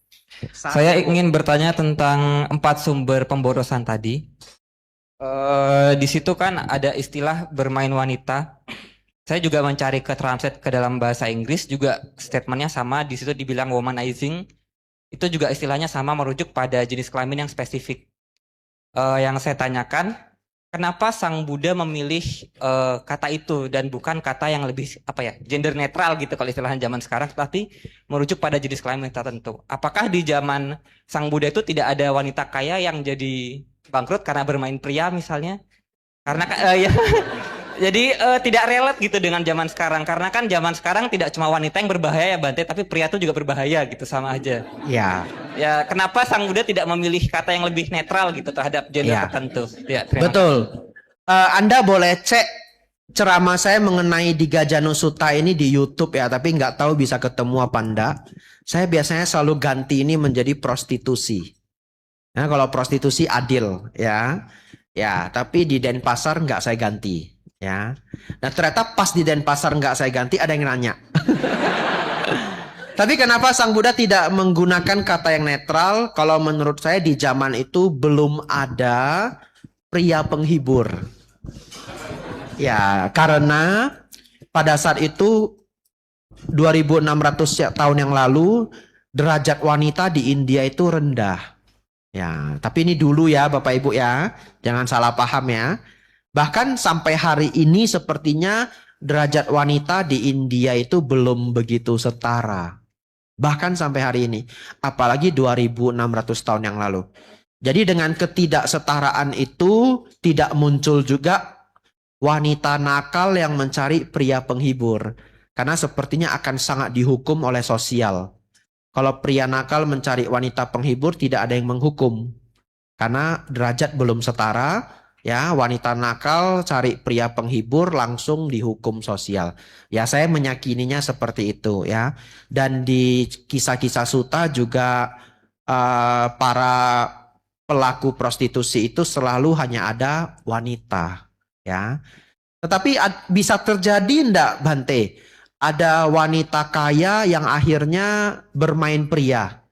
Saya ingin bertanya tentang 4 sumber pemborosan tadi. Di situ kan ada istilah bermain wanita. Saya juga mencari ke translate ke dalam bahasa Inggris juga statementnya sama. Di situ dibilang womanizing. Itu juga istilahnya sama merujuk pada jenis kelamin yang spesifik. Yang saya tanyakan, kenapa Sang Buddha memilih kata itu dan bukan kata yang lebih gender netral gitu kalau istilahnya zaman sekarang, tapi merujuk pada jenis kelamin tertentu. Apakah di zaman Sang Buddha itu tidak ada wanita kaya yang jadi bangkrut karena bermain pria misalnya? Karena ya jadi tidak relate gitu dengan zaman sekarang, karena kan zaman sekarang tidak cuma wanita yang berbahaya ya Bante, tapi pria itu juga berbahaya gitu, sama aja. Ya. Ya, kenapa Sang Buddha tidak memilih kata yang lebih netral gitu terhadap gender tertentu? Ya, betul. Anda boleh cek ceramah saya mengenai Digajano Sutta ini di YouTube ya, tapi nggak tahu bisa ketemu apa enggak. Saya biasanya selalu ganti ini menjadi prostitusi. Nah, kalau prostitusi adil ya. Ya, tapi di Denpasar nggak saya ganti. Ya, nah ternyata pas di Denpasar nggak saya ganti, ada yang nanya. Tapi kenapa Sang Buddha tidak menggunakan kata yang netral? Kalau menurut saya di zaman itu belum ada pria penghibur. Ya, karena pada saat itu 2600 tahun yang lalu derajat wanita di India itu rendah. Ya, tapi ini dulu ya Bapak Ibu ya, jangan salah paham ya. Bahkan sampai hari ini sepertinya derajat wanita di India itu belum begitu setara. Bahkan sampai hari ini. Apalagi 2600 tahun yang lalu. Jadi dengan ketidaksetaraan itu tidak muncul juga wanita nakal yang mencari pria penghibur. Karena sepertinya akan sangat dihukum oleh sosial. Kalau pria nakal mencari wanita penghibur tidak ada yang menghukum. Karena derajat belum setara. Ya, wanita nakal cari pria penghibur langsung dihukum sosial. Ya, saya meyakininya seperti itu ya. Dan di kisah-kisah Sutta juga para pelaku prostitusi itu selalu hanya ada wanita ya. Tetapi bisa terjadi enggak Bante? Ada wanita kaya yang akhirnya bermain pria.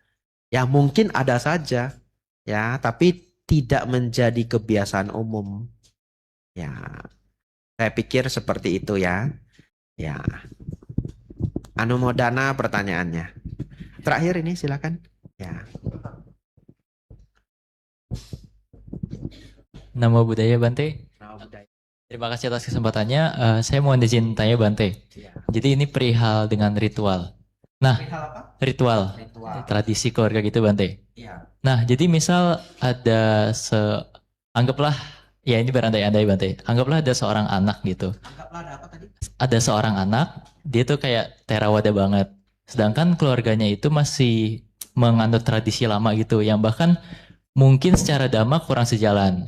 Ya, mungkin ada saja. Ya, tapi tidak menjadi kebiasaan umum. Ya, saya pikir seperti itu ya. Ya, Anumodana pertanyaannya. Terakhir ini silakan. Ya. Nama budaya Bante. Nama budaya. Terima kasih atas kesempatannya. Saya mohon izin tanya Bante. Ya. Jadi ini perihal dengan ritual. Nah, ritual. Tradisi keluarga gitu Bante. Ya. Nah, jadi misal ada anggaplah, ya ini berandai-andai Bante. Anggaplah ada seorang anak gitu. Anggaplah ada apa tadi? Ada seorang anak, dia tuh kayak Theravada banget. Sedangkan keluarganya itu masih menganut tradisi lama gitu, yang bahkan mungkin secara dhamma kurang sejalan.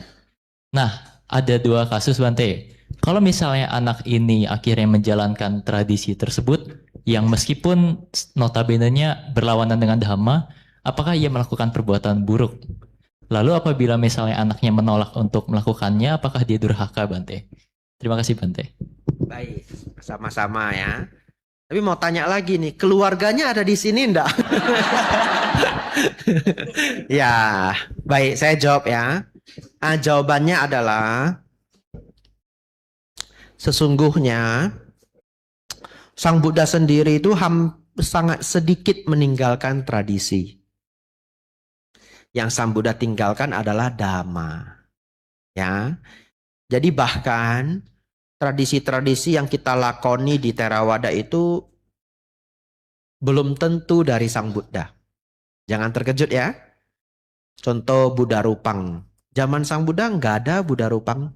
Nah, ada 2 kasus Bante. Kalau misalnya anak ini akhirnya menjalankan tradisi tersebut, yang meskipun notabene-nya berlawanan dengan dhamma, apakah ia melakukan perbuatan buruk? Lalu apabila misalnya anaknya menolak untuk melakukannya, apakah dia durhaka Bante? Terima kasih Bante. Baik, sama-sama ya. Tapi mau tanya lagi nih, keluarganya ada di sini enggak? Ya, baik, saya jawab ya. Jawabannya adalah sesungguhnya Sang Buddha sendiri itu sangat sedikit meninggalkan tradisi. Yang Sang Buddha tinggalkan adalah dhamma. Ya. Jadi bahkan tradisi-tradisi yang kita lakoni di Theravada itu belum tentu dari Sang Buddha. Jangan terkejut ya. Contoh Buddha Rupang. Zaman Sang Buddha nggak ada Buddha Rupang.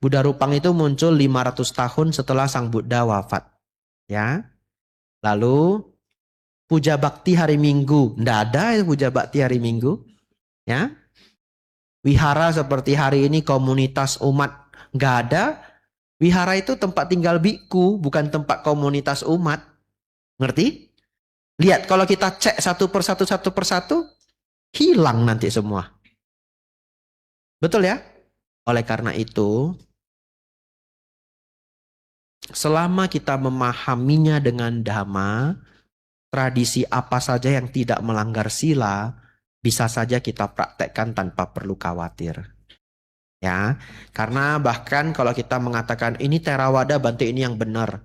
Buddha Rupang itu muncul 500 tahun setelah Sang Buddha wafat. Ya. Lalu puja bakti hari Minggu. Nggak ada puja bakti hari Minggu. Ya. Wihara seperti hari ini komunitas umat. Nggak ada. Wihara itu tempat tinggal biku, bukan tempat komunitas umat. Ngerti? Lihat kalau kita cek satu persatu, hilang nanti semua. Betul ya? Oleh karena itu, selama kita memahaminya dengan dhamma, tradisi apa saja yang tidak melanggar sila, bisa saja kita praktekkan tanpa perlu khawatir. Ya, karena bahkan kalau kita mengatakan ini Theravada Bante ini yang benar,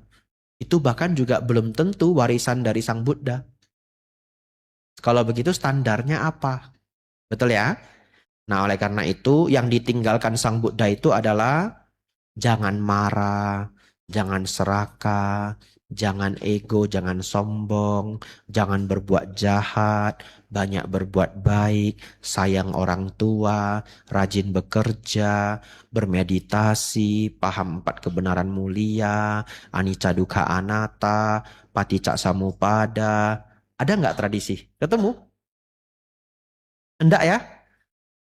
itu bahkan juga belum tentu warisan dari Sang Buddha. Kalau begitu standarnya apa? Betul ya? Nah, oleh karena itu yang ditinggalkan Sang Buddha itu adalah jangan marah, jangan serakah, jangan ego, jangan sombong, jangan berbuat jahat, banyak berbuat baik, sayang orang tua, rajin bekerja, bermeditasi, paham 4 kebenaran mulia, anicca dukkha anatta, paticca samuppada. Ada nggak tradisi? Ketemu? Enggak ya?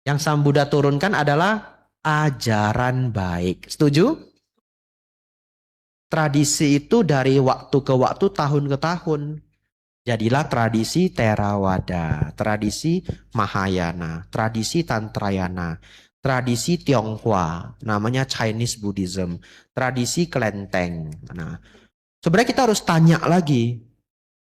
Yang Sang Buddha turunkan adalah ajaran baik. Setuju? Tradisi itu dari waktu ke waktu, tahun ke tahun. Jadilah tradisi Theravada, tradisi Mahayana, tradisi Tantrayana, tradisi Tionghoa, namanya Chinese Buddhism, tradisi Kelenteng. Nah, sebenarnya kita harus tanya lagi.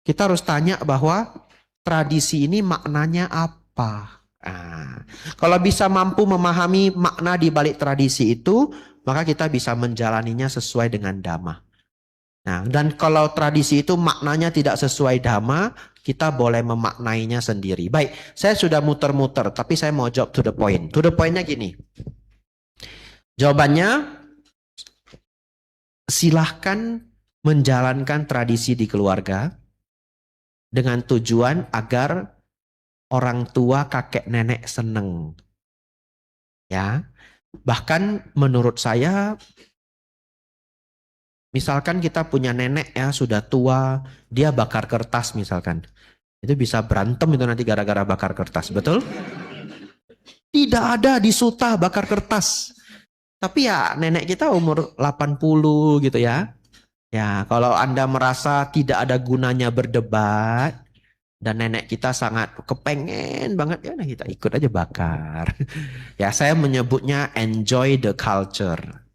Kita harus tanya bahwa tradisi ini maknanya apa? Nah, kalau bisa mampu memahami makna di balik tradisi itu, maka kita bisa menjalaninya sesuai dengan dhamma. Nah, dan kalau tradisi itu maknanya tidak sesuai dhamma, kita boleh memaknainya sendiri. Baik, saya sudah muter-muter, tapi saya mau jawab to the point. To the point-nya gini. Jawabannya, silahkan menjalankan tradisi di keluarga dengan tujuan agar orang tua, kakek, nenek seneng. Ya, bahkan menurut saya, misalkan kita punya nenek ya sudah tua, dia bakar kertas misalkan. Itu bisa berantem itu nanti gara-gara bakar kertas, betul? Tidak ada di suta bakar kertas. Tapi ya nenek kita umur 80 gitu ya. Ya, kalau Anda merasa tidak ada gunanya berdebat dan nenek kita sangat kepengen banget ya, nah kita ikut aja bakar. Ya, saya menyebutnya enjoy the culture.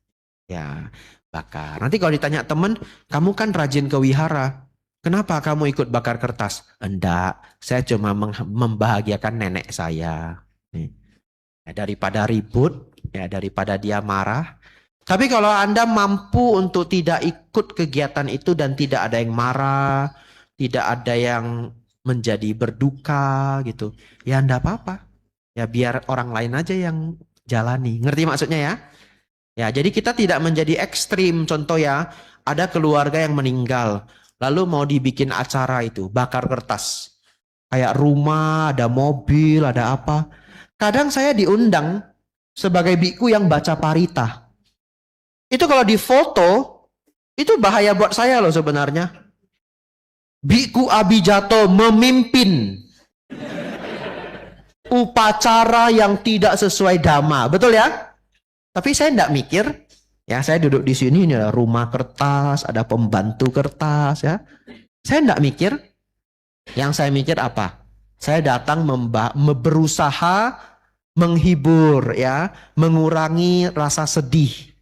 Ya, bakar. Nanti kalau ditanya teman, kamu kan rajin ke wihara. Kenapa kamu ikut bakar kertas? Enggak, saya cuma membahagiakan nenek saya. Nih. Ya, daripada ribut, ya daripada dia marah. Tapi kalau Anda mampu untuk tidak ikut kegiatan itu dan tidak ada yang marah, tidak ada yang menjadi berduka gitu, ya enggak apa-apa. Ya biar orang lain aja yang jalani. Ngerti maksudnya ya? Ya, jadi kita tidak menjadi ekstrim. Contoh ya, ada keluarga yang meninggal, lalu mau dibikin acara itu, bakar kertas. Kayak rumah, ada mobil, ada apa. Kadang saya diundang sebagai biku yang baca parita. Itu kalau di foto, itu bahaya buat saya loh sebenarnya. Biku Abijato memimpin upacara yang tidak sesuai dhamma. Betul ya? Tapi saya tidak mikir, ya saya duduk di sini, ini ada rumah kertas, ada pembantu kertas ya. Saya tidak mikir, yang saya mikir apa? Saya datang berusaha menghibur ya, mengurangi rasa sedih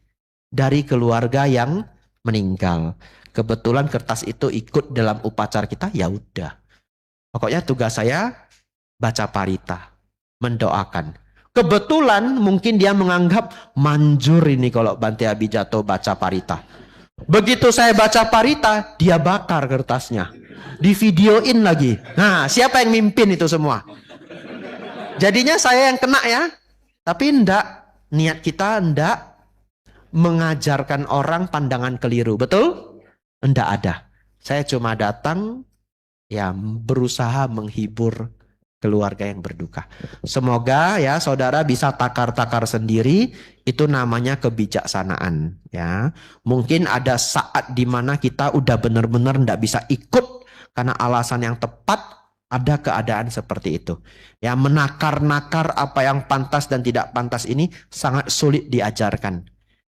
dari keluarga yang meninggal. Kebetulan kertas itu ikut dalam upacara kita, ya udah. Pokoknya tugas saya baca parita, mendoakan. Kebetulan mungkin dia menganggap manjur ini kalau Bante Abijato baca parita. Begitu saya baca parita, dia bakar kertasnya. Di videoin lagi. Nah, siapa yang mimpin itu semua? Jadinya saya yang kena ya. Tapi enggak, niat kita enggak mengajarkan orang pandangan keliru. Betul? Enggak ada. Saya cuma datang ya berusaha menghibur keluarga yang berduka. Semoga ya saudara bisa takar-takar sendiri, itu namanya kebijaksanaan ya. Mungkin ada saat di mana kita udah benar-benar enggak bisa ikut karena alasan yang tepat, ada keadaan seperti itu. Ya, menakar-nakar apa yang pantas dan tidak pantas ini sangat sulit diajarkan.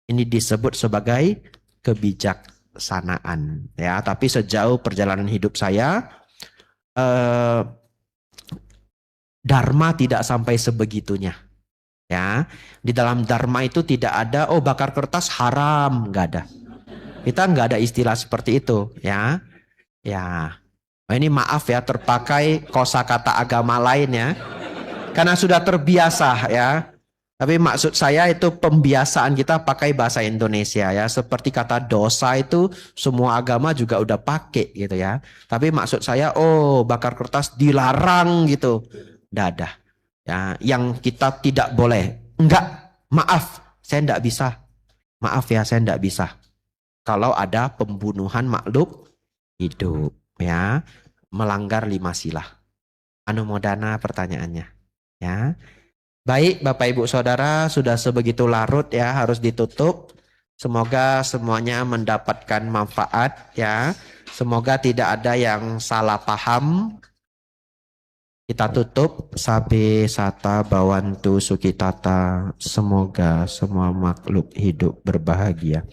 Ini disebut sebagai kebijaksanaan ya. Tapi sejauh perjalanan hidup saya, Dharma tidak sampai sebegitunya. Ya, di dalam Dharma itu tidak ada oh bakar kertas haram, nggak ada. Kita nggak ada istilah seperti itu, ya. Ya, ini maaf ya terpakai kosakata agama lain ya, karena sudah terbiasa ya. Tapi maksud saya itu pembiasaan kita pakai bahasa Indonesia ya. Seperti kata dosa itu semua agama juga udah pakai gitu ya. Tapi maksud saya oh bakar kertas dilarang gitu. Nggak ada. Ya, yang kita tidak boleh. Enggak, maaf, saya enggak bisa. Maaf ya, saya enggak bisa. Kalau ada pembunuhan makhluk hidup ya, melanggar 5 sila. Anumodana pertanyaannya. Ya. Baik, Bapak Ibu Saudara, sudah sebegitu larut ya, harus ditutup. Semoga semuanya mendapatkan manfaat ya. Semoga tidak ada yang salah paham. Kita tutup. Sabe sata bawantu sukitata. Semoga semua makhluk hidup berbahagia.